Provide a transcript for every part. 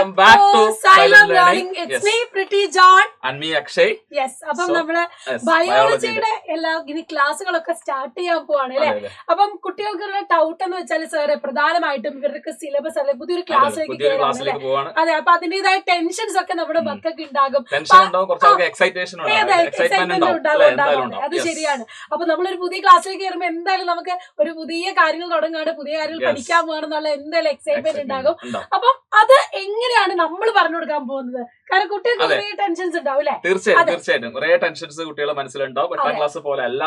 welcome back to Silent Learning. It's me, Pretty John. And me, Akshay. Yes. അപ്പം നമ്മള് ബയോളജിയുടെ എല്ലാ ഇനി ക്ലാസ്സുകളൊക്കെ സ്റ്റാർട്ട് ചെയ്യാൻ പോവാണ് അല്ലെ. അപ്പം കുട്ടികൾക്കുള്ള ഡൗട്ട് എന്ന് വെച്ചാൽ സാറ് പ്രധാനമായിട്ടും ഇവർക്ക് സിലബസ് അല്ലെ പുതിയൊരു ക്ലാസ്സിലേക്ക് പോവാണ്. അതെ, അപ്പൊ അതിന്റേതായ ടെൻഷൻസ് ഒക്കെ നമ്മുടെ മക്കൾക്ക് ഉണ്ടാകും. എക്സൈറ്റ്മെന്റ് ഉണ്ടാകും. അത് ശരിയാണ്. അപ്പൊ നമ്മളൊരു പുതിയ ക്ലാസ്സിലേക്ക് കയറുമ്പോൾ എന്തായാലും നമുക്ക് ഒരു പുതിയ കാര്യങ്ങൾ തുടങ്ങാണ്, പുതിയ കാര്യങ്ങൾ പഠിക്കാൻ പോകണമെന്നുള്ള എന്തായാലും എക്സൈറ്റ്മെന്റ് ഉണ്ടാകും. അപ്പം അത് എങ്ങനെയാണ് നമ്മൾ പറഞ്ഞു കൊടുക്കാൻ പോകുന്നത്? കാരണം കുട്ടികൾക്ക് കുറേ ടെൻഷൻസ് ഉണ്ടാവും അല്ലെ. തീർച്ചയായിട്ടും കുറേ ടെൻഷൻസ് കുട്ടികളെ മനസ്സിലുണ്ടാവും. 8ാം ക്ലാസ് പോലെ അല്ല,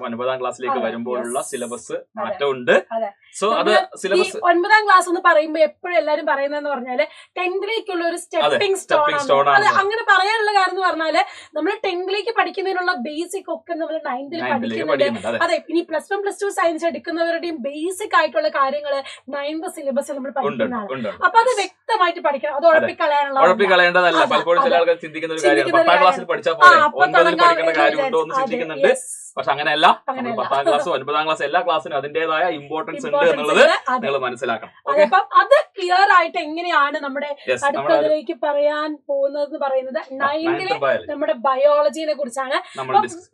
9ാം ക്ലാസ്സിലേക്ക് വരുമ്പോഴുള്ള സിലബസ് മാറ്റമുണ്ട്. സോ അത് സിലബസ് 9ാം ക്ലാസ് എന്ന് പറയുമ്പോൾ എപ്പോഴും എല്ലാരും പറയുന്നതെന്ന് പറഞ്ഞാല് 10th-ലേക്കുള്ള ഒരു സ്റ്റെപ്പിംഗ് സ്റ്റോൺ ആണ്. അങ്ങനെ പറയാനുള്ള കാരണം എന്ന് പറഞ്ഞാല് നമ്മൾ 10th-ലേക്ക് പഠിക്കുന്നതിനുള്ള ബേസിക് ഒക്കെ നമ്മൾ 9th-ൽ പഠിക്കുന്നുണ്ട്. അതെ, ഇനി +1 +2 സയൻസ് എടുക്കുന്നവരുടെയും ബേസിക് ആയിട്ടുള്ള കാര്യങ്ങള് 9th സിലബസ് നമ്മൾ പഠിക്കുന്നതാണ്. അപ്പൊ അത് വ്യക്തമായിട്ട് പഠിക്കണം. അത് ഉഴപ്പിക്കളയേണ്ടതല്ല. പലപ്പോഴും ചില ആൾക്കാർ ചിന്തിക്കുന്ന ഒരു കാര്യമാണ് 10ാം ക്ലാസ്സിൽ പഠിച്ചാൽ പോലെ 9ൽ പഠിക്കേണ്ട കാര്യമുണ്ടോ എന്ന് ചിന്തിക്കുന്നുണ്ട്. പക്ഷെ അങ്ങനെയല്ല. 10ാം ക്ലാസ് 9ാം ക്ലാസ് എല്ലാ ക്ലാസ്സിനും അതിന്റേതായ ഇമ്പോർട്ടൻസ് ഉണ്ട് എന്നുള്ളത് നിങ്ങൾ മനസ്സിലാക്കണം. അപ്പം അത് ക്ലിയർ ആയിട്ട് എങ്ങനെയാണ് നമ്മുടെ അടുത്തതിലേക്ക് പറയാൻ പോകുന്നത് പറയുന്നത് 9th-ലെ നമ്മുടെ ബയോളജിനെ കുറിച്ചാണ്.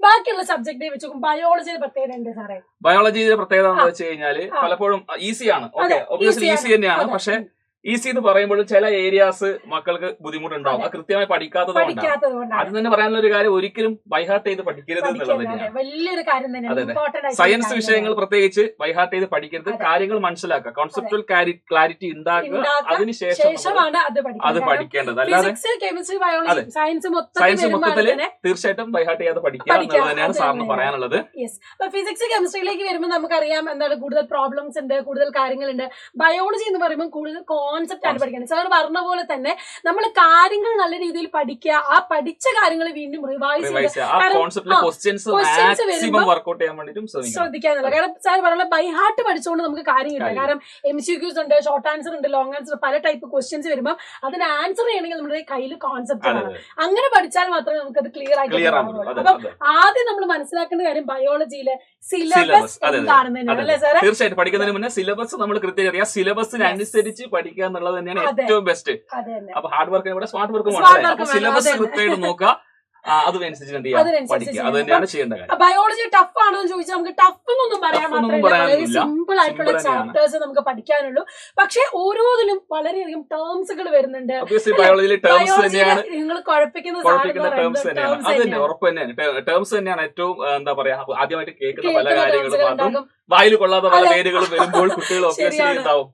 ബാക്കിയുള്ള സബ്ജക്റ്റ് വെച്ച് ബയോളജിയുടെ പ്രത്യേകത ഉണ്ട് സാറേ? ബയോളജിയുടെ പ്രത്യേകത എന്ന് വെച്ച് കഴിഞ്ഞാല് പലപ്പോഴും ഈസിയാണ്. ഒബ്വിയസ്ലി ഈസി തന്നെയാണ്. പക്ഷെ ഈസി എന്ന് പറയുമ്പോൾ ചില ഏരിയാസ് മക്കൾക്ക് ബുദ്ധിമുട്ടുണ്ടാവും. അത് കൃത്യമായി പഠിക്കാത്തത് കൊണ്ടാണ്. അത് തന്നെ പറയാനുള്ള ഒരു കാര്യം, ഒരിക്കലും ബൈഹാർട്ട് ചെയ്ത് പഠിക്കരുത് എന്നുള്ളത് തന്നെയാണ്. അതെ, സയൻസ് വിഷയങ്ങൾ പ്രത്യേകിച്ച് ബൈഹാർട്ട് ചെയ്ത് പഠിക്കരുത്. കാര്യങ്ങൾ മനസ്സിലാക്കുക, കോൺസെപ്റ്റുവൽ ക്ലാരിറ്റി ഉണ്ടാക്കുക, അതിനുശേഷമാണ് അത് പഠിക്കേണ്ടത്. അല്ലാതെ സയൻസ് മൊത്തത്തില് തീർച്ചയായിട്ടും ബൈഹാർട്ട് ചെയ്യാതെ പഠിക്കുക എന്നുള്ളത് തന്നെയാണ് സാറിന് പറയാനുള്ളത്. ഫിസിക്സ് കെമിസ്ട്രിയിലേക്ക് വരുമ്പോൾ നമുക്കറിയാം എന്താണ് കൂടുതൽ പ്രോബ്ലംസ് ഉണ്ട്, കൂടുതൽ കാര്യങ്ങളുണ്ട്. ബയോളജി എന്ന് പറയുമ്പോൾ കൂടുതൽ കോൺസെപ്റ്റ് ആണ് പഠിക്കുന്നത്. സാർ പറഞ്ഞ പോലെ തന്നെ നമ്മൾ കാര്യങ്ങൾ നല്ല രീതിയിൽ പഠിക്കുക, ആ പഠിച്ച കാര്യങ്ങൾ വീണ്ടും റിവൈസ് ശ്രദ്ധിക്കാന്നുള്ള. കാരണം സാർ പറഞ്ഞ ബൈഹാർട്ട് പഠിച്ചുകൊണ്ട് നമുക്ക് കാര്യം കിട്ടും. കാരണം MCQs ഉണ്ട്, ഷോർട്ട് ആൻസർ ഉണ്ട്, ലോങ് ആൻസർ, പല ടൈപ്പ് ക്വസ്റ്റ്യൻസ് വരുമ്പോൾ അതിന് ആൻസർ ചെയ്യണമെങ്കിൽ നമ്മുടെ കയ്യിൽ കോൺസെപ്റ്റ് ആണ്. അങ്ങനെ പഠിച്ചാൽ മാത്രമേ നമുക്ക് അത് ക്ലിയർ ആയിട്ട്. അപ്പം ആദ്യം നമ്മൾ മനസ്സിലാക്കേണ്ട കാര്യം ബയോളജിയിലെ സിലബസ് എന്താണെന്ന് തന്നെയാണ് അല്ലേ സാർ? തീർച്ചയായിട്ടും പഠിക്കുന്നതിന് മുന്നേ സിലബസ് നമ്മൾ കൃത്യമായി സിലബസിനനുസരിച്ച് പഠിക്കുക എന്നുള്ളത് തന്നെയാണ് ഏറ്റവും ബെസ്റ്റ്. അപ്പൊ ഹാർഡ് വർക്കിന് ഇവിടെ സ്മാർട്ട് വർക്കും വേണം. സിലബസ് കൃത്യമായിട്ട് നോക്കുക, അതിനനുസരിച്ച് എന്ത് ചെയ്യാം, പഠിക്കുക. അത് തന്നെയാണ് ചെയ്യേണ്ട കാര്യം. ബയോളജി ടഫ് ആണോ എന്ന് ചോദിച്ചാൽ നമുക്ക് ടഫ് എന്നൊന്നും പറയാൻ മാത്രമല്ല, സിമ്പിൾ ആയിട്ടുള്ള ചാപ്റ്റേഴ്സ് നമുക്ക് പഠിക്കാനുള്ളൂ. പക്ഷെ ഓരോന്നിലും വളരെയധികം ടേംസുകൾ വരുന്നുണ്ട്. ബയോളജിയിൽ ടേംസ് തന്നെയാണ് നിങ്ങൾ കുഴപ്പിക്കുന്ന ടേംസ് തന്നെയാണ്. അത് തന്നെ ഉറപ്പ് തന്നെയാണ്. ടേംസ് തന്നെയാണ് ഏറ്റവും എന്താ പറയാ ആദ്യമായിട്ട് കേൾക്കുന്ന പല കാര്യങ്ങളും മാത്രം വായിൽ കൊള്ളാത്ത പല പേരുകളും വരുമ്പോൾ കുട്ടികൾ ഒബ്വിയസ്ലി ഉണ്ടാവും.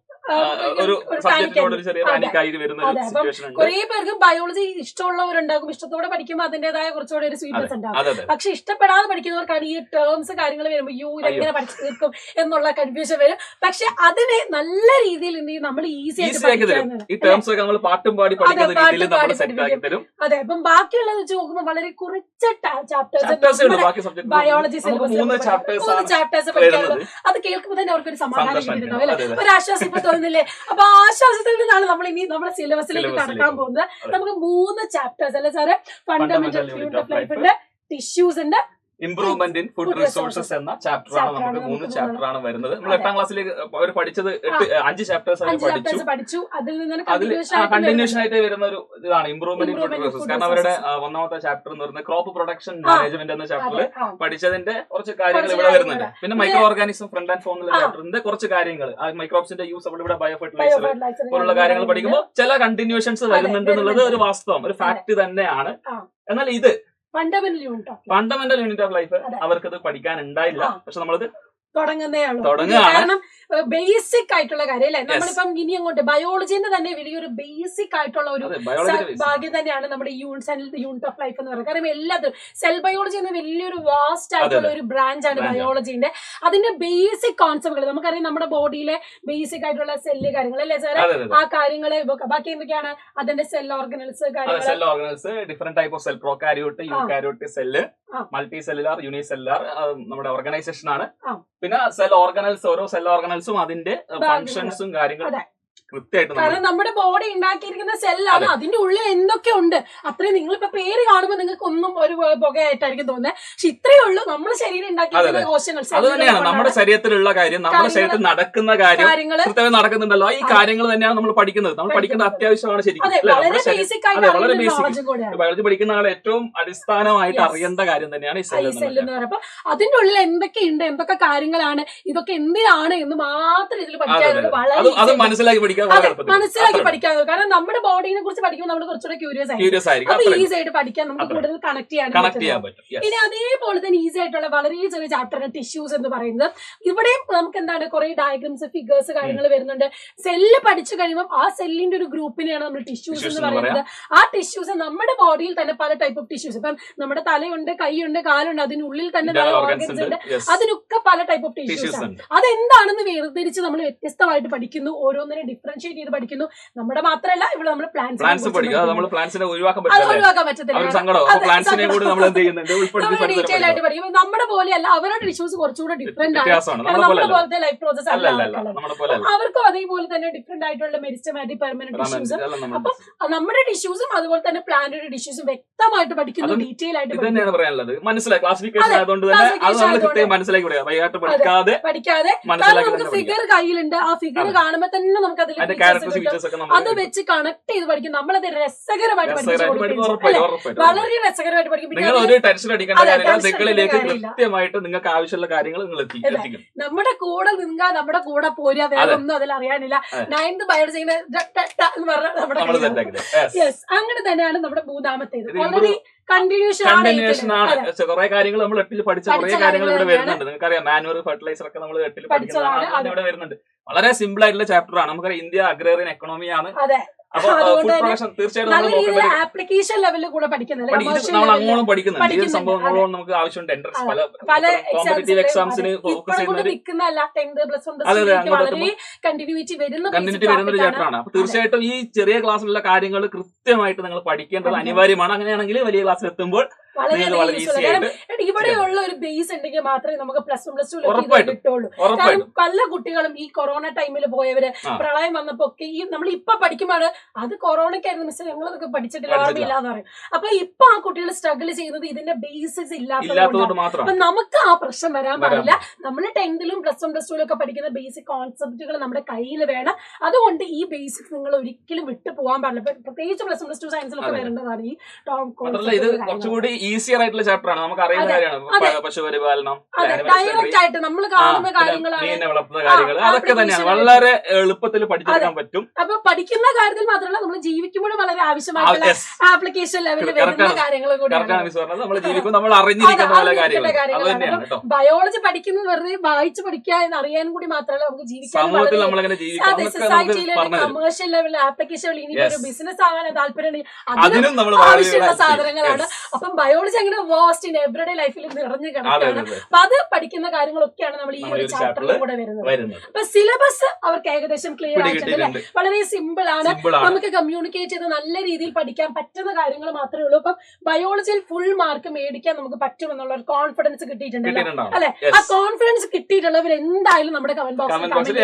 ഒരു സബ്ജക്റ്റിനോട് ഒരു ചെറിയ പാനിക്കായി വരുന്ന ഒരു സിറ്റുവേഷൻ ഉണ്ട്. കുറെ പേർക്കും ബയോളജി ഇഷ്ടമുള്ളവരുണ്ടാകും, ഇഷ്ടത്തോടെ പഠിക്കുമ്പോൾ അതിന്റേതായ കുറച്ചുകൂടെ ഒരു സ്വീറ്റ്നെസ് ഉണ്ടാകും. പക്ഷെ ഇഷ്ടപ്പെടാതെ പഠിക്കുന്നവർക്കാണ് ഈ ടേംസ് കാര്യങ്ങൾ വരുമ്പോൾ ഇതെങ്ങനെ പഠിച്ചു തീർക്കും എന്നുള്ള കൺഫ്യൂഷൻ വരും. പക്ഷെ അതിനെ നല്ല രീതിയിൽ എന്ത് ചെയ്യും, നമ്മൾ ഈസി ആയിട്ട് ഈ ടേംസ് ഒക്കെ നമ്മൾ പാട്ടും പാടി പഠിക്കുന്ന രീതിയിൽ നമ്മൾ സെറ്റ് ആക്കി തരും. അതെ, അപ്പം ബാക്കിയുള്ളത് വെച്ച് നോക്കുമ്പോൾ വളരെ കുറച്ച് ചാപ്റ്റേഴ്സ് ബയോളജി സിലബസ് 3 ചാപ്റ്റേഴ്സ് പഠിക്കാനുള്ളത്. അത് കേൾക്കുമ്പോൾ തന്നെ അവർക്കൊരു സമാധാനം കിട്ടുന്നു അല്ലെ, ഒരു ആശ്വാസം തോന്നുന്നില്ലേ? അപ്പൊ ആശ്വാസത്തിൽ നിന്നാണ് നമ്മൾ ഇനി നമ്മുടെ സിലബസിലേക്ക് കടക്കാൻ പോകുന്നത്. നമുക്ക് 3 ചാപ്റ്റേഴ്സ് അല്ലെ sir? Fundamental unit of life ഉണ്ട്, ടിഷ്യൂസ് ഉണ്ട്, ഇംപ്രൂവ്മെന്റ് ഇൻ ഫുഡ് റിസോഴ്സസ് എന്ന ചാപ്റ്ററാണ്. നമുക്ക് 3 ചാപ്റ്ററാണ് വരുന്നത്. നമ്മൾ 8ാം ക്ലാസ്സിലേക്ക് അവർ പഠിച്ചത് 5 ചാപ്റ്റേഴ്സ് പഠിച്ചു. അതിൽ കണ്ടിന്യൂഷൻ ആയിട്ട് വരുന്ന ഒരു ഇതാണ് ഇംപ്രൂവ്മെന്റ് ഇൻ ഫുഡ് റിസോഴ്സസ്. കാരണം അവരുടെ 1ാമത്തെ ചാപ്റ്റർ എന്ന് പറയുന്നത് ക്രോപ്പ് പ്രൊഡക്ഷൻ മാനേജ്മെന്റ് എന്ന ചാപ്റ്ററിൽ പഠിച്ചതിന്റെ കുറച്ച് കാര്യങ്ങൾ ഇവിടെ വരുന്നുണ്ട്. പിന്നെ micro organism friend and foe എന്നുള്ള ചാപ്റ്ററിന്റെ കുറച്ച് കാര്യങ്ങൾ, മൈക്രോബ്സിന്റെ യൂസ് ഇവിടെ ബയോ ഫെർട്ടിലൈസർ പോലുള്ള കാര്യങ്ങൾ പഠിക്കുമ്പോൾ ചില കണ്ടിന്യൂഷൻസ് വരുന്നുണ്ട് എന്നുള്ളത് ഒരു വാസ്തവം, ഒരു ഫാക്ട് തന്നെയാണ്. എന്നാൽ ഇത് ഫണ്ടമെന്റൽ യൂണിറ്റ് ഓഫ് ലൈഫ് അവർക്കത് പഠിക്കാൻ ഉണ്ടായില്ല. പക്ഷെ നമ്മളത് തുടങ്ങുന്നതാണ്. കാരണം ബേസിക് ആയിട്ടുള്ള കാര്യം അല്ലെ. നമ്മളിപ്പം ഇനി അങ്ങോട്ട് ബയോളജിന്റെ തന്നെ വലിയൊരു ബേസിക് ആയിട്ടുള്ള ഒരു ഭാഗ്യം തന്നെയാണ് നമ്മുടെ യൂണിറ്റ് ഓഫ് ലൈഫ് എന്ന് പറയുന്നത്. കാരണം എല്ലാത്തിനും സെൽ ബയോളജി എന്ന വലിയൊരു വാസ്റ്റ് ആയിട്ടുള്ള ഒരു ബ്രാഞ്ച് ആണ് ബയോളജിന്റെ. അതിന്റെ ബേസിക് കോൺസെപ്റ്റുകൾ നമുക്കറിയാം. നമ്മുടെ ബോഡിയിലെ ബേസിക് ആയിട്ടുള്ള സെല്ല് കാര്യങ്ങൾ അല്ലേ സാർ? ആ കാര്യങ്ങള് ബാക്കി എന്തൊക്കെയാണ് അതിന്റെ cell organelles different type of cell, prokaryote, eukaryote cell, multi cellular, unicellular നമ്മുടെ ഓർഗനൈസേഷൻ ആണ്. പിന്നെ സെൽ ഓർഗനൽസ്, ഓരോ സെൽ ഓർഗനൽസും അതിന്റെ ഫങ്ഷൻസും കാര്യങ്ങളും കൃത്യമായിട്ട് കാരണം നമ്മുടെ ബോഡി ഉണ്ടാക്കിയിരിക്കുന്ന സെല്ലാണ്, അതിന്റെ ഉള്ളിൽ എന്തൊക്കെ ഉണ്ട് അത്രയും. നിങ്ങളിപ്പോ പേര് കാണുമ്പോൾ നിങ്ങൾക്ക് ഒന്നും ഒരു പുകയായിട്ടായിരിക്കും തോന്നുന്നത്, പക്ഷെ ഇത്രയേ ഉള്ളൂ നമ്മുടെ ശരീരം ഉണ്ടാക്കിയിരിക്കുന്ന കോശങ്ങൾ. അത് തന്നെയാണ് നമ്മുടെ ശരീരത്തിലുള്ള കാര്യം, നമ്മുടെ ശരീരത്തിൽ നടക്കുന്ന കാര്യങ്ങൾ കൃത്യമായി നടക്കുന്നുണ്ടല്ലോ. ഈ കാര്യങ്ങൾ തന്നെയാണ് നമ്മൾ പഠിക്കുന്നത്. നമ്മൾ പഠിക്കുന്നത് അത്യാവശ്യമാണ് ശരിക്കും. വളരെ ബേസിക്. ബയോളജി പഠിക്കുന്ന ആൾ ഏറ്റവും അടിസ്ഥാനമായിട്ട് അറിയേണ്ട കാര്യം തന്നെയാണ് ഈ സെൽ എന്ന് പറയുമ്പോൾ. അതിന്റെ ഉള്ളിൽ എന്തൊക്കെയുണ്ട്, എന്തൊക്കെ കാര്യങ്ങളാണ്, ഇതൊക്കെ എന്തിനാണ് എന്ന് മാത്രം ഇതിൽ പഠിക്കാനുള്ളത്. വളരെ മനസ്സിലാക്കി പഠിക്കാനുള്ളത്. കാരണം നമ്മുടെ ബോഡിനെ കുറിച്ച് പഠിക്കുമ്പോൾ നമ്മൾ കുറച്ചുകൂടെ ക്യൂരിയസ് ആയിരിക്കും. അപ്പൊ ഈസി ആയിട്ട് പഠിക്കാൻ നമുക്ക് കൂടുതൽ കണക്ട് ചെയ്യാൻ പറ്റും. ഇനി അതേപോലെ തന്നെ ഈസി ആയിട്ടുള്ള വളരെ ചെറിയ ചാപ്റ്ററാണ് ടിഷ്യൂസ് എന്ന് പറയുന്നത്. ഇവിടെയും നമുക്ക് എന്താണ് കുറെ ഡയഗ്രംസ്, ഫിഗേഴ്സ്, കാര്യങ്ങൾ വരുന്നുണ്ട്. സെല്ല് പഠിച്ചു കഴിയുമ്പോൾ ആ സെല്ലിന്റെ ഒരു ഗ്രൂപ്പിനെയാണ് നമ്മൾ ടിഷ്യൂസ് എന്ന് പറയുന്നത്. ആ ടിഷ്യൂസ് നമ്മുടെ ബോഡിയിൽ തന്നെ പല ടൈപ്പ് ഓഫ് ടിഷ്യൂസ്, ഇപ്പം നമ്മുടെ തലയുണ്ട്, കൈയുണ്ട്, കാലുണ്ട്, അതിനുള്ളിൽ തന്നെ ഓർഗൻസ് ഉണ്ട്, അതിനൊക്കെ പല ടൈപ്പ് ഓഫ് ടിഷ്യൂസ് ആണ്. അതെന്താണെന്ന് വേർതിരിച്ച് നമ്മൾ വ്യത്യസ്തമായിട്ട് പഠിക്കുന്നു, ഓരോന്നിനെ ഡിഫറൻഷിയേറ്റ് ചെയ്ത് പഠിക്കുന്നു. നമ്മുടെ മാത്രമല്ല ഇവിടെ നമ്മൾ പ്ലാന്റ്സ് ഒഴിവാക്കാൻ പറ്റത്തില്ല, ഡീറ്റെയിൽ ആയിട്ട് പഠിക്കും. നമ്മുടെ പോലെയല്ല, അവരുടെ ടിഷ്യൂസ് കുറച്ചുകൂടെ ഡിഫറെന്റ് ആണ്. നമ്മുടെ പോലത്തെ ലൈഫ് പ്രോസസ് അല്ല, അവർക്കും അതേപോലെ തന്നെ ഡിഫറെന്റ് ആയിട്ടുള്ള മെരിസ്റ്റമാറ്റിക് പെർമനന്റ് ടിഷ്യൂസ്. അപ്പൊ നമ്മുടെ ടിഷ്യൂസും അതുപോലെ തന്നെ പ്ലാന്ററി ടിഷ്യൂസും വ്യക്തമായിട്ട് പഠിക്കുന്നു, ഡീറ്റെയിൽ ആയിട്ട് പഠിക്കാതെ. നമുക്ക് ഫിഗർ കയ്യിലുണ്ട്, ആ ഫിഗർ കാണുമ്പോൾ തന്നെ നമുക്ക് അതിൽ അത് വെച്ച് കണക്ട് ചെയ്ത് പഠിക്കും. നമ്മളത് രസകരമായിട്ട് പഠിക്കും, വളരെ രസകരമായിട്ട് പഠിക്കും. നിങ്ങൾക്ക് ആവശ്യമുള്ള കാര്യങ്ങൾ നമ്മുടെ കൂടെ നിന്നാ നമ്മുടെ കൂടെ പോരാ, വേറെ ഒന്നും അതിൽ അറിയാനില്ല. 9th ബയോളജി എന്ന് പറഞ്ഞാൽ അങ്ങനെ തന്നെയാണ് നമ്മുടെ മൂന്നാമത്തേത്. വളരെ കണ്ടിന്യൂഷൻ ആണ്. കുറെ കാര്യങ്ങൾ നമ്മൾ 8ൽ പഠിച്ച കുറെ കാര്യങ്ങൾ ഇവിടെ വരുന്നുണ്ട്. നിങ്ങൾക്കറിയാം, മാനുവർ ഫെർട്ടിലൈസർ ഒക്കെ നമ്മൾ 8ൽ പഠിച്ചതാണ്, ഇവിടെ വരുന്നുണ്ട്. വളരെ സിമ്പിൾ ആയിട്ടുള്ള ചാപ്റ്റർ ആണ്. നമുക്കറിയാം, ഇന്ത്യ അഗ്രേറിയൻ എക്കണോമിയാണ്. ആപ്ലിക്കേഷൻ ലെവലിൽ കൂടെ നമ്മൾ അങ്ങോളം പഠിക്കുന്നുണ്ട്. ഈ സംഭവങ്ങളോളം നമുക്ക് ആവശ്യമുണ്ട്. എൻട്രൻസ് പല കോമ്പറ്റീവ് എക്സാംസിന് ഫോക്കസ് കണ്ടിന്യൂറ്റി വരുന്ന ഒരു ചാപ്റ്ററാണ്. അപ്പൊ തീർച്ചയായിട്ടും ഈ ചെറിയ ക്ലാസ്സിലുള്ള കാര്യങ്ങൾ കൃത്യമായിട്ട് നിങ്ങൾ പഠിക്കേണ്ടത് അനിവാര്യമാണ്. അങ്ങനെയാണെങ്കിൽ വലിയ ക്ലാസ്സിൽ എത്തുമ്പോൾ ഇവിടെയുള്ള ഒരു ബേസ് ഉണ്ടെങ്കിൽ മാത്രമേ നമുക്ക് +1 +2 കിട്ടുള്ളൂ. കാരണം പല കുട്ടികളും ഈ കൊറോണ ടൈമിൽ പോയവര്, പ്രളയം വന്നപ്പോ ഒക്കെ ഈ നമ്മൾ ഇപ്പൊ പഠിക്കുമ്പോൾ അത് കൊറോണയ്ക്കായിരുന്നു മിസ്, ഞങ്ങളതൊക്കെ പഠിച്ചിട്ടില്ല, ഓർമ്മയില്ല എന്ന് പറയും. അപ്പൊ ഇപ്പൊ ആ കുട്ടികൾ സ്ട്രഗിൾ ചെയ്യുന്നത് ഇതിന്റെ ബേസിക്സ് ഇല്ലാത്തതുകൊണ്ട് മാത്രം. അപ്പൊ നമുക്ക് ആ പ്രശ്നം വരാൻ പാടില്ല. നമ്മൾ 10ലും +1 +2 ഒക്കെ പഠിക്കുന്ന ബേസിക് കോൺസെപ്റ്റുകൾ നമ്മുടെ കയ്യിൽ വേണം. അതുകൊണ്ട് ഈ ബേസിക്സ് നിങ്ങൾ ഒരിക്കലും വിട്ടു പോകാൻ പാടില്ല. പ്രത്യേകിച്ച് +1 +2 സയൻസിലൊക്കെ വരേണ്ടതാണ് ഈ കുറച്ചുകൂടി ഈസിയർ ആയിട്ടുള്ള ചാപ്റ്റർ ആണ്. നമുക്ക് അറിയുന്ന കാര്യമാണ്. പശുപരിപാലനം, ഡയറക്റ്റ് ആയിട്ട് നമ്മൾ കാണുന്ന കാര്യങ്ങളാണ്, മീനെ വളർത്തുന്ന കാര്യങ്ങൾ, അതൊക്കെ തന്നെയാണ് വളരെ എളുപ്പത്തിൽ പഠിച്ചെടുക്കാൻ പറ്റും. അപ്പൊ പഠിക്കുന്ന കാര്യത്തിൽ മാത്രമല്ല, നമ്മൾ ജീവിക്കുമ്പോഴും വളരെ ആവശ്യമായിട്ടുള്ള ആപ്ലിക്കേഷൻ ലെവലിൽ വരുന്ന കാര്യങ്ങൾ കൂടിയാണ് നമ്മൾ ജീവിക്കും, നമ്മൾ അറിഞ്ഞിരിക്കുന്ന കാര്യങ്ങൾ. ബയോളജി പഠിക്കുന്നത് വെറുതെ വായിച്ചു പഠിക്കുക എന്ന് അറിയാൻ കൂടി മാത്രമല്ല, നമുക്ക് ജീവിക്കാൻ സൊസൈറ്റിയിലെ കമേഴ്ഷ്യൽ ലെവലിൽ ആപ്ലിക്കേഷൻ ലെവലിൽ ഇനി ഒരു ബിസിനസ് ആകാൻ താല്പര്യം ആവശ്യമുള്ള സാധനങ്ങളാണ്. അപ്പം ബയോളജി അങ്ങനെ വാസ്റ്റ് ഇൻ എവറിഡേ ലൈഫിൽ നിറഞ്ഞു കിടക്കുകയാണ്. അപ്പൊ അത് പഠിക്കുന്ന കാര്യങ്ങളൊക്കെയാണ് നമ്മൾ ഈ ഒരു ചാപ്റ്ററിൽ കൂടെ വരുന്നത്. അപ്പൊ സിലബസ് അവർക്ക് ഏകദേശം ക്ലിയർ ആയിട്ടുണ്ട്. വളരെ സിമ്പിൾ ആണ്. നമുക്ക് കമ്മ്യൂണിക്കേറ്റ് ചെയ്ത് നല്ല രീതിയിൽ പഠിക്കാൻ പറ്റുന്ന കാര്യങ്ങൾ മാത്രമേ ഉള്ളൂ. അപ്പം ബയോളജിയിൽ ഫുൾ മാർക്ക് മേടിക്കാൻ നമുക്ക് പറ്റുമെന്നുള്ള ഒരു കോൺഫിഡൻസ് കിട്ടിയിട്ടുണ്ടല്ലോ, അല്ലെ? ആ കോൺഫിഡൻസ് കിട്ടിയിട്ടുള്ളവർ എന്തായാലും നമ്മുടെ കമന്റ് ബോക്സിൽ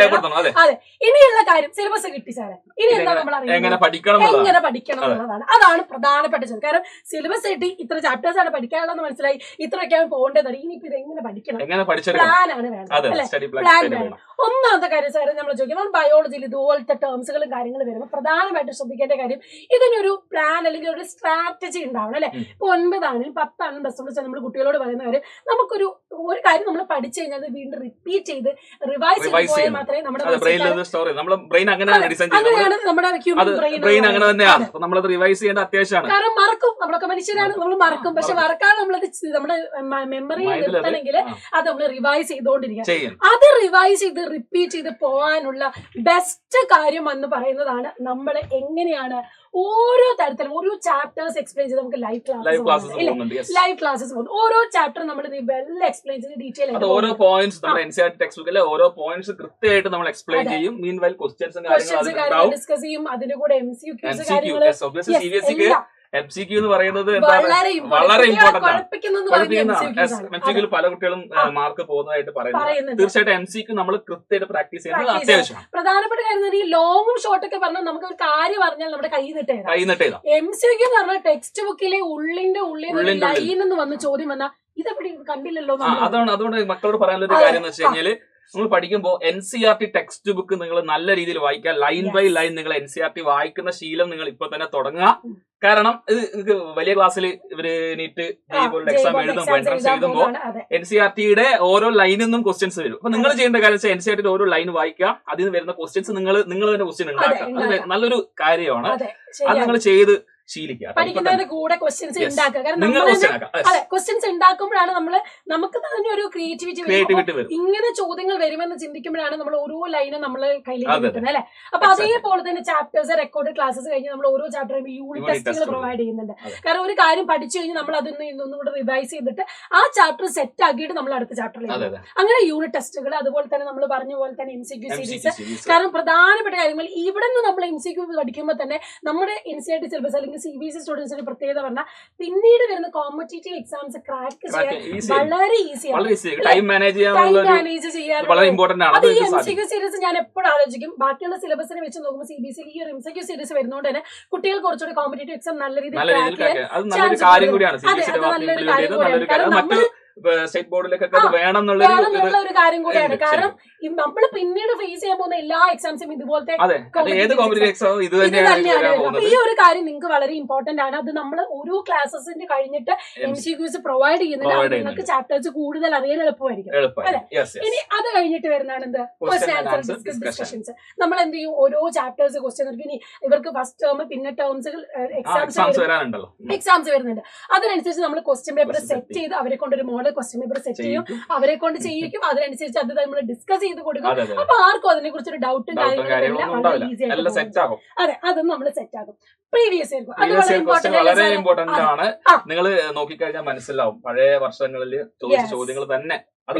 അതെ. ഇനിയുള്ള കാര്യം സിലബസ് കിട്ടി സാറേ, ഇനി എന്താ നമ്മൾ അറിയുന്നത്, എങ്ങനെ പഠിക്കണം എന്നുള്ളതാണ്. അതാണ് പ്രധാനപ്പെട്ട ചോദ്യം. കാരണം സിലബസ് കിട്ടി, ഇത്ര ചാപ്റ്റേഴ്സ് ആണ് പഠിക്കാനുള്ളതെന്ന് മനസ്സിലായി, ഇത്രയൊക്കെയാണ് പോകേണ്ടത്. ഇനിയിപ്പോ ഇത് എങ്ങനെ പഠിക്കണം, പ്ലാനാണ് വേണ്ടത്, അല്ലെ? പ്ലാൻ വേണം. ഒന്നാമത്തെ കാര്യം സാറ് നമ്മൾ ചോദിക്കുന്നത്, ബയോളജിയിൽ ഇതുപോലത്തെ ടേംസുകളും കാര്യങ്ങളും വരുമ്പോൾ പ്രധാനമായിട്ട് ശ്രദ്ധിക്കേണ്ട കാര്യം, ഇതിനൊരു പ്ലാൻ അല്ലെങ്കിൽ ഒരു സ്ട്രാറ്റജി ഉണ്ടാവണം, അല്ലെ? ഇപ്പൊ 9 10 +1 നമ്മൾ കുട്ടികളോട് പറയുന്ന കാര്യം, നമുക്കൊരു കാര്യം നമ്മൾ പഠിച്ചു കഴിഞ്ഞാൽ അത് വീണ്ടും റിപ്പീറ്റ് ചെയ്ത് റിവൈസ് ചെയ്ത് പോയാൽ മാത്രമേ നമ്മുടെ കാരണം മറക്കും. നമ്മളൊക്കെ മനുഷ്യരാണ്, നമ്മൾ മറക്കും. പക്ഷെ മറക്കാൻ നമ്മളത് നമ്മുടെ മെമ്മറിയിൽ നിർത്തണമെങ്കിൽ അത് നമ്മൾ റിവൈസ് ചെയ്തുകൊണ്ടിരിക്കുക. അത് റിവൈസ് ചെയ്ത് റിപ്പീറ്റ് ചെയ്ത് പോകാനുള്ള ബെസ്റ്റ് കാര്യം എന്ന് പറയുന്നതാണ് നമ്മൾ എങ്ങനെയാണ് ഓരോ തരത്തിലും ഓരോ ചാപ്റ്റേഴ്സ് എക്സ്പ്ലെയിൻ ചെയ്ത് നമുക്ക് ലൈവ് ക്ലാസ്സസ് പോകുന്നു. ഓരോ ചാപ്റ്റർ നമ്മൾ വെൽ എക്സ്പ്ലെയിൻ ചെയ്ത് ഡീറ്റെയിൽ ആയിട്ട് ഓരോ പോയിന്റ്സ് നമ്മുടെ എൻസിഇആർടി ടെക്സ്റ്റ് ബുക്കിലെ ഓരോ പോയിന്റ്സ് കൃത്യമായിട്ട് നമ്മൾ എക്സ്പ്ലെയിൻ ചെയ്യും. മീൻവൈൽ ക്വസ്റ്റ്യൻസ് കാര്യങ്ങൾ ഡിസ്കസ് ചെയ്യും. അതിന്റെ കൂടെ MCQs കാര്യങ്ങൾ MCQ എന്ന് പറയുന്നത് എന്താണ് വളരെ ഇമ്പോർട്ടന്റ് ആണ്. MCQ പല കുട്ടികളും മാർക്ക് പോകുന്നതായിട്ട് പറയുന്നത്. തീർച്ചയായിട്ടും MCQ നമ്മൾ കൃത്യമായിട്ട് പ്രാക്ടീസ് ചെയ്യുന്നത് അത്യാവശ്യമാണ്. പ്രധാനപ്പെട്ട കാര്യം ഈ ലോങ്ങും ഷോർട്ട് ഒക്കെ പറഞ്ഞാൽ നമുക്ക് ഒരു കാര്യം പറഞ്ഞാൽ നമ്മുടെ കൈ നിട്ടേതാ. MCQ എന്ന് പറഞ്ഞാൽ ടെക്സ്റ്റ് ബുക്കിലെ ഉള്ളിന്റെ ലൈൻ എന്ന് വന്ന് ചോദ്യം വന്നാൽ ഇതെവിടെ കണ്ടില്ലല്ലോ. അതുകൊണ്ട് മക്കളോട് പറയാനുള്ള ഒരു കാര്യം എന്ന് വെച്ച് കഴിഞ്ഞാല് നിങ്ങൾ പഠിക്കുമ്പോൾ NCERT ടെക്സ്റ്റ് ബുക്ക് നിങ്ങൾ നല്ല രീതിയിൽ വായിക്കുക. ലൈൻ ബൈ ലൈൻ നിങ്ങൾ NCERT വായിക്കുന്ന ശീലം നിങ്ങൾ ഇപ്പൊ തന്നെ തുടങ്ങുക. കാരണം ഇത് നിങ്ങൾക്ക് വലിയ ക്ലാസ്സിൽ ഇവര് നീറ്റ് പോലുള്ള എക്സാം എഴുതുമ്പോൾ എൻട്രൻസ് എഴുതുമ്പോൾ NCERTയുടെ ഓരോ ലൈനിൽ നിന്നും ക്വസ്റ്റ്യൻസ് വരും. അപ്പൊ നിങ്ങൾ ചെയ്യേണ്ട കാര്യം വെച്ചാൽ NCERTയുടെ ഓരോ ലൈൻ വായിക്കുക. അതിൽ നിന്ന് വരുന്ന ക്വസ്റ്റ്യൻസ് നിങ്ങൾ തന്നെ ക്വസ്റ്റ്യൻ ഉണ്ടാക്കുക. അത് നല്ലൊരു കാര്യമാണ്. അത് നിങ്ങൾ ചെയ്ത് ശീലിക്കുക. പഠിക്കുന്നതിന്റെ കൂടെ ക്വസ്റ്റ്യൻസ് ഉണ്ടാക്കുക. ക്വസ്റ്റ്യൻസ് ഉണ്ടാക്കുമ്പോഴാണ് നമുക്ക് തന്നെ ഒരു ക്രിയേറ്റിവിറ്റി വരും. ഇങ്ങനെ ചോദ്യങ്ങൾ വരുമെന്ന് ചിന്തിക്കുമ്പോഴാണ് നമ്മൾ ഓരോ ലൈനും നമ്മളെ കയ്യിലേക്ക് കിട്ടുന്നത് അല്ലെ. അപ്പൊ അതേപോലെ തന്നെ ചാപ്റ്റേഴ്സ് റെക്കോർഡ് ക്ലാസ്സസ് കഴിഞ്ഞ് നമ്മൾ ഓരോ ചാപ്റ്റർ യൂണിറ്റ് ടെസ്റ്റുകൾ പ്രൊവൈഡ് ചെയ്യുന്നുണ്ട്. കാരണം ഒരു കാര്യം പഠിച്ചു കഴിഞ്ഞ് നമ്മൾ ഇന്നൊന്നും കൂടെ റിവൈസ് ചെയ്തിട്ട് ആ ചാപ്റ്റർ സെറ്റ് ആക്കിയിട്ട് നമ്മൾ അടുത്ത ചാപ്റ്ററിലേക്ക് അങ്ങനെ യൂണിറ്റ് ടെസ്റ്റുകൾ. അതുപോലെ തന്നെ നമ്മൾ പറഞ്ഞ പോലെ തന്നെ MCQ സീരീസ്. കാരണം പ്രധാനപ്പെട്ട കാര്യങ്ങൾ ഇവിടെ നിന്ന് നമ്മൾ MCQ പഠിക്കുമ്പോൾ തന്നെ നമ്മുടെ NCERT സിലബസ് അല്ലെങ്കിൽ CBSE സ്റ്റുഡൻസിന്റെ പ്രത്യേകത പറഞ്ഞാൽ പിന്നീട് വരുന്ന കോമ്പറ്റേറ്റീവ് എക്സാംസ് ക്രാക്ക് ചെയ്യാൻ വളരെ ഈസിയാണ്. ടൈം മാനേജ് ചെയ്യാൻ വളരെ ഇമ്പോർട്ടന്റ് ആണ്. അത് ഈ MCQ സീരീസ് ഞാൻ എപ്പോഴും ആലോചിക്കും. ബാക്കിയുള്ള സിലബസിനെ വെച്ച് നോക്കുമ്പോൾ CBSE ഈ ഒരു MCQ സീരീസ് വരുന്നതുകൊണ്ട് തന്നെ കുട്ടികൾ കുറച്ചുകൂടി കോമ്പറ്റേറ്റീവ് എക്സാം നല്ല രീതിയിൽ നല്ലൊരു കാര്യം കൂടിയാണ്. സ്റ്റേറ്റ് ബോർഡിലേക്കൊക്കെ വേണമെന്നുള്ള ഒരു കാര്യം കൂടിയാണ്. കാരണം നമ്മൾ പിന്നീട് ഫേസ് ചെയ്യാൻ പോകുന്ന എല്ലാ എക്സാംസും ഇതുപോലത്തെ ഈ ഒരു കാര്യം നിങ്ങൾക്ക് വളരെ ഇമ്പോർട്ടന്റ് ആണ്. അത് നമ്മൾ ഓരോ ക്ലാസ്സസിന്റെ കഴിഞ്ഞിട്ട് MCQs പ്രൊവൈഡ് ചെയ്യുന്നുണ്ട്. നിങ്ങൾക്ക് ചാപ്റ്റേഴ്സ് കൂടുതൽ അറിയാൻ എളുപ്പമായിരിക്കും അല്ലെ. ഇനി അത് കഴിഞ്ഞിട്ട് വരുന്നതാണ് എന്ത് ക്വസ്റ്റ്യൻ ആൻസർ ഡിസ്കഷൻസ്. നമ്മൾ എന്ത് ചെയ്യും ഓരോ ചാപ്റ്റേഴ്സ് ക്വസ്റ്റ്യൻ ഇനി ഇവർക്ക് ഫസ്റ്റ് ടേം പിന്നെ ടേംസുകൾ എക്സാംസ് വരുന്നുണ്ട്. അതിനനുസരിച്ച് നമ്മൾ ക്വസ്റ്റ്യൻ പേപ്പർ സെറ്റ് ചെയ്ത് അവരെ കൊണ്ടൊരു മോഡൽ ക്വസ്റ്റ്യൻ പേപ്പർ സെറ്റ് ചെയ്യും. അവരെ കൊണ്ട് ചെയ്യിക്കും. അതിനനുസരിച്ച് അത് നമ്മൾ ഡിസ്കസ് ചെയ്ത് കൊടുക്കും. അപ്പൊ ആർക്കും അതിനെ കുറിച്ചൊരു ഡൗട്ടും കാര്യങ്ങളും വളരെ ഈസി ആയിട്ട് അതെ അതും നമ്മൾ സെറ്റ് ആകും. പ്രീവിയസ് വളരെ ഇമ്പോർട്ടന്റ് ആണ്. നിങ്ങൾ നോക്കിക്കഴിഞ്ഞാൽ മനസ്സിലാവും പഴയ വർഷങ്ങളിൽ ചോദിച്ച ചോദ്യങ്ങൾ തന്നെ. അത്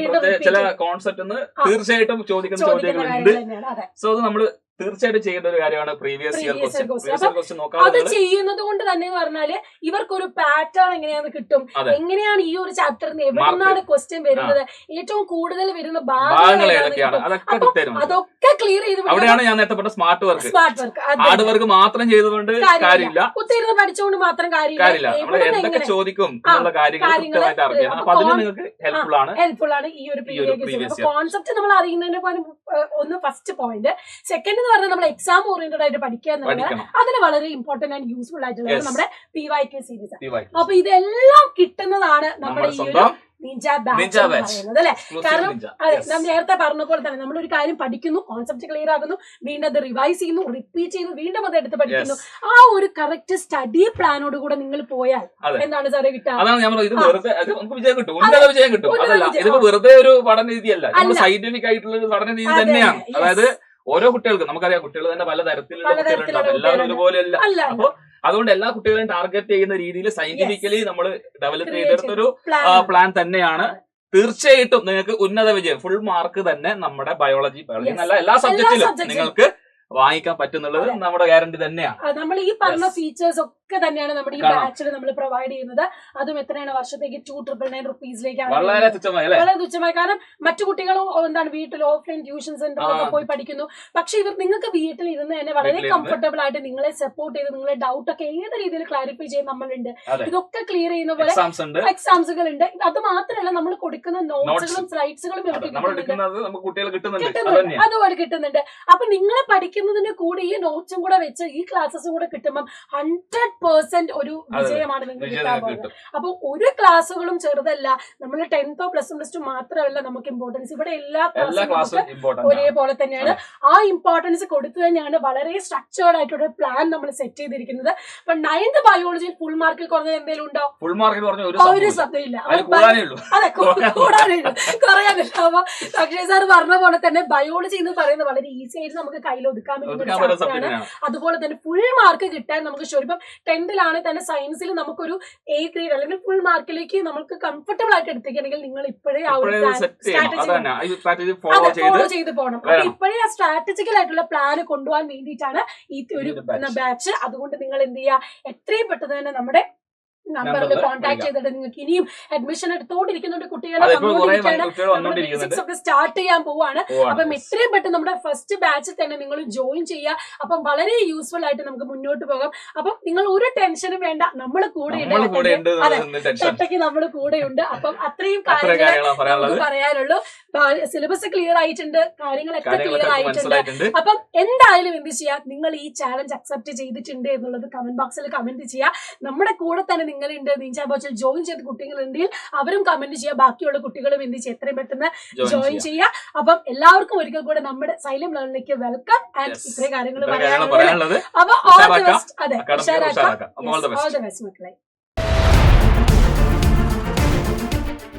ചില കോൺസെപ്റ്റ് തീർച്ചയായിട്ടും ചോദിക്കുന്ന ചോദ്യങ്ങളുണ്ട്. സോ അത് നമ്മള് തീർച്ചയായിട്ടും ചെയ്യേണ്ട ഒരു കാര്യമാണ് പ്രീവിയസ് ഇയർ ക്വസ്റ്റ്യൻ നോക്കാം. അത് ചെയ്യുന്നത് കൊണ്ട് തന്നെ പറഞ്ഞാല് ഇവർക്കൊരു പാറ്റേൺ എങ്ങനെയാന്ന് കിട്ടും. എങ്ങനെയാണ് ഈ ഒരു ചാപ്റ്ററിന് എവിടുന്നാണ് ക്വസ്റ്റ്യൻ വരുന്നത്, ഏറ്റവും കൂടുതൽ വരുന്ന ഭാഗങ്ങൾ ഏതൊക്കെയാണ്, അതൊക്കെ ക്ലിയർ ചെയ്ത് അവിടെയാണ് ഞാൻ നേരത്തെ പറഞ്ഞ സ്മാർട്ട് വർക്ക്. ഹാർഡ് വർക്ക് മാത്രം ചെയ്തുകൊണ്ട് കാര്യമില്ല, കുത്തിയിരുന്ന് പഠിച്ചുകൊണ്ട് മാത്രം കാര്യമില്ല. എന്തൊക്കെ ചോദിക്കും എന്നുള്ള കാര്യങ്ങൾ കൃത്യമായിട്ട് അറിയണം. അപ്പൊ അതിന് നിങ്ങൾക്ക് ഹെൽപ്ഫുൾ ആണ് ഈ ഒരു പ്രീവിയസ് കോൺസെപ്റ്റ് നമ്മൾ അറിയുന്നതിന് ഒന്ന് ഫസ്റ്റ് പോയിന്റ്. സെക്കൻഡ് എന്ന് പറഞ്ഞാൽ നമ്മൾ എക്സാം ഓറിയന്റഡ് ആയിട്ട് പഠിക്കുക എന്നുള്ളത് അതിന് വളരെ ഇമ്പോർട്ടന്റ് ആൻഡ് യൂസ്ഫുൾ ആയിട്ടുള്ളത് നമ്മുടെ PYQ സീരീസ്. അപ്പൊ ഇതെല്ലാം കിട്ടുന്നതാണ് നമ്മുടെ ഈ ഒരു നിഞ്ച ബാച്ച് പറയുന്നത് അല്ലെ. കാരണം അതെ നാം നേരത്തെ പറഞ്ഞ പോലെ തന്നെ നമ്മളൊരു കാര്യം പഠിക്കുന്നു, കോൺസെപ്റ്റ് ക്ലിയർ ആകുന്നു, വീണ്ടും അത് റിവൈസ് ചെയ്യുന്നു, റിപ്പീറ്റ് ചെയ്യുന്നു, വീണ്ടും അത് എടുത്ത് പഠിക്കുന്നു. ആ ഒരു കറക്റ്റ് സ്റ്റഡി പ്ലാനോട് കൂടെ നിങ്ങൾ പോയാൽ എന്താണ് സാറേ കിട്ടുക? അതാണ് ഞാൻ പറഞ്ഞത്. ഇത് വെറുതെ നമുക്ക് വിജയം കിട്ടും, ഉന്നത വിജയം കിട്ടും. അതല്ല, ഇതിപ്പോ വെറുതെ ഒരു പഠന രീതിയല്ല, സയന്റിഫിക് ആയിട്ടുള്ള ഒരു പഠന രീതി തന്നെയാണ്. അതായത് ഓരോ കുട്ടികൾക്കും നമുക്കറിയാം, കുട്ടികൾ തന്നെ പല തരത്തിലുള്ള കുട്ടികളുണ്ടാവും, എല്ലാവരും ഒരുപോലെയല്ല. അപ്പൊ അതുകൊണ്ട് എല്ലാ കുട്ടികളെയും ടാർഗറ്റ് ചെയ്യുന്ന രീതിയിൽ സയന്റിഫിക്കലി നമ്മൾ ഡെവലപ്പ് ചെയ്തെടുത്തൊരു പ്ലാൻ തന്നെയാണ്. തീർച്ചയായിട്ടും നിങ്ങൾക്ക് ഉന്നത വിജയം, ഫുൾ മാർക്ക് തന്നെ നമ്മുടെ ബയോളജി എന്നല്ല എല്ലാ സബ്ജക്റ്റിലും നിങ്ങൾക്ക് വാങ്ങിക്കാൻ പറ്റുന്നുള്ളത് നമ്മുടെ ഗ്യാരണ്ടി തന്നെയാണ്. നമ്മൾ ഈ പറഞ്ഞ ഫീച്ചേഴ്സ് ഒക്കെ തന്നെയാണ് നമ്മുടെ ഈ ബാച്ചിൽ നമ്മൾ പ്രൊവൈഡ് ചെയ്യുന്നത്. അതും എത്രയാണ് വർഷത്തേക്ക് 2,999 rupeesലേക്കാണ്. വളരെ തുച്ഛമായി. കാരണം മറ്റു കുട്ടികളും എന്താണ് വീട്ടിൽ ഓഫ്ലൈൻ ട്യൂഷൻ സെന്ററിലൊക്കെ പോയി പഠിക്കുന്നു. പക്ഷെ നിങ്ങൾക്ക് വീട്ടിൽ ഇരുന്ന് തന്നെ വളരെ കംഫർട്ടബിൾ ആയിട്ട് നിങ്ങളെ സപ്പോർട്ട് ചെയ്ത് നിങ്ങളെ ഡൗട്ട് ഒക്കെ ഏത് രീതിയിൽ ക്ലാരിഫൈ ചെയ്യാൻ നമ്മളുണ്ട്. ഇതൊക്കെ ക്ലിയർ ചെയ്യുന്ന പോലെ എക്സാംസുകൾ ഉണ്ട്. അത് മാത്രമല്ല നമ്മൾ കൊടുക്കുന്ന നോട്ട്സുകളും സ്ലൈഡ്സുകളും അതുപോലെ കിട്ടുന്നുണ്ട്. അപ്പൊ നിങ്ങളെ പഠിക്കുന്നതിന്റെ കൂടെ ഈ നോട്ട്സും കൂടെ വെച്ച് ഈ ക്ലാസ്സസും കൂടെ കിട്ടുമ്പോൾ 100% ഒരു വിജയമാണ് നിങ്ങൾക്ക് കിട്ടാൻ പോകുന്നത്. അപ്പൊ ഒരു ക്ലാസ്സുകളും ചെറുതല്ല. നമ്മൾ 10th +1 മാത്രമല്ല നമുക്ക് ഇമ്പോർട്ടൻസ്. ഇവിടെ എല്ലാ ക്ലാസ്സും ഒരേപോലെ തന്നെയാണ്. ആ ഇമ്പോർട്ടൻസ് കൊടുത്തു തന്നെയാണ് വളരെ സ്ട്രക്ചേർഡ് ആയിട്ടുള്ള പ്ലാൻ നമ്മൾ സെറ്റ് ചെയ്തിരിക്കുന്നത്. അപ്പൊ 9th ബയോളജിയിൽ ഫുൾ മാർക്കിൽ കുറഞ്ഞത് എന്തെങ്കിലും ഉണ്ടോ? ഫുൾ മാർക്കിൽ ഒരു ശബ്ദമില്ല. അതെ, കൂടാനില്ല, കുറയാനില്ല. അപ്പൊ അക്ഷയ് സാർ പറഞ്ഞ പോലെ തന്നെ ബയോളജി എന്ന് പറയുന്നത് വളരെ ഈസി ആയിട്ട് നമുക്ക് കയ്യിൽ ഒതുക്കാൻ പറ്റുന്ന. അതുപോലെ തന്നെ ഫുൾ മാർക്ക് കിട്ടാൻ നമുക്ക് ശരിക്കും 10th തന്നെ സയൻസിൽ നമുക്കൊരു A grade അല്ലെങ്കിൽ ഫുൾ മാർക്കിലേക്ക് നമുക്ക് കംഫർട്ടബിൾ ആയിട്ട് എടുത്തിട്ടുണ്ടെങ്കിൽ നിങ്ങൾ ഇപ്പോഴേ ആ ഒരു സ്ട്രാറ്റജി ഫോളോ ചെയ്ത് പോകണം. അപ്പൊ ഇപ്പോഴേ ആ സ്ട്രാറ്റജിക്കൽ ആയിട്ടുള്ള പ്ലാൻ കൊണ്ടുപോകാൻ വേണ്ടിയിട്ടാണ് ഈ ഒരു ബാച്ച്. അതുകൊണ്ട് നിങ്ങൾ എന്ത് ചെയ്യുക, എത്രയും പെട്ടെന്ന് തന്നെ നമ്മുടെ നമ്പറിൽ കോൺടാക്ട് ചെയ്തിട്ട് നിങ്ങൾക്ക് ഇനിയും അഡ്മിഷൻ എടുത്തോണ്ടിരിക്കുന്നുണ്ട്. കുട്ടികളെ സ്റ്റാർട്ട് ചെയ്യാൻ പോവാണ്. അപ്പം എത്രയും പെട്ടെന്ന് നമ്മുടെ ഫസ്റ്റ് ബാച്ചിൽ തന്നെ നിങ്ങൾ ജോയിൻ ചെയ്യുക. അപ്പം വളരെ യൂസ്ഫുൾ ആയിട്ട് നമുക്ക് മുന്നോട്ട് പോകാം. അപ്പം നിങ്ങൾ ഒരു ടെൻഷനും വേണ്ട, നമ്മൾ കൂടെ ഉണ്ട്. ഒറ്റയ്ക്ക് നമ്മൾ കൂടെ ഉണ്ട്. അപ്പം അത്രയും കാര്യങ്ങൾ നമുക്ക് പറയാനുള്ളൂ. സിലബസ് ക്ലിയർ ആയിട്ടുണ്ട്, കാര്യങ്ങളൊക്കെ ക്ലിയർ ആയിട്ടുണ്ട്. അപ്പം എന്തായാലും എന്ത് ചെയ്യാം, നിങ്ങൾ ഈ ചാലഞ്ച് അക്സെപ്റ്റ് ചെയ്തിട്ടുണ്ട് എന്നുള്ളത് കമന്റ് ബോക്സിൽ കമന്റ് ചെയ്യുക. നമ്മുടെ കൂടെ തന്നെ നിങ്ങളുണ്ട്, നീഞ്ച ബാച്ചിൽ ജോയിൻ ചെയ്ത കുട്ടികളുണ്ടെങ്കിൽ അവരും കമന്റ് ചെയ്യുക. ബാക്കിയുള്ള കുട്ടികളും എന്ത് ചെയ്യുക, എത്രയും പെട്ടെന്ന് ജോയിൻ ചെയ്യുക. അപ്പം എല്ലാവർക്കും ഒരിക്കൽ കൂടെ നമ്മുടെ സൈലം ലേണിംഗിലേക്ക് വെൽക്കം. ആൻഡ് ഇത്രയും കാര്യങ്ങൾ പറയാനുള്ളത്. അപ്പൊ ഓൾ ദി ബെസ്റ്റ്. അതെ, ഓൾ ദി ബെസ്റ്റ് മക്കളെ.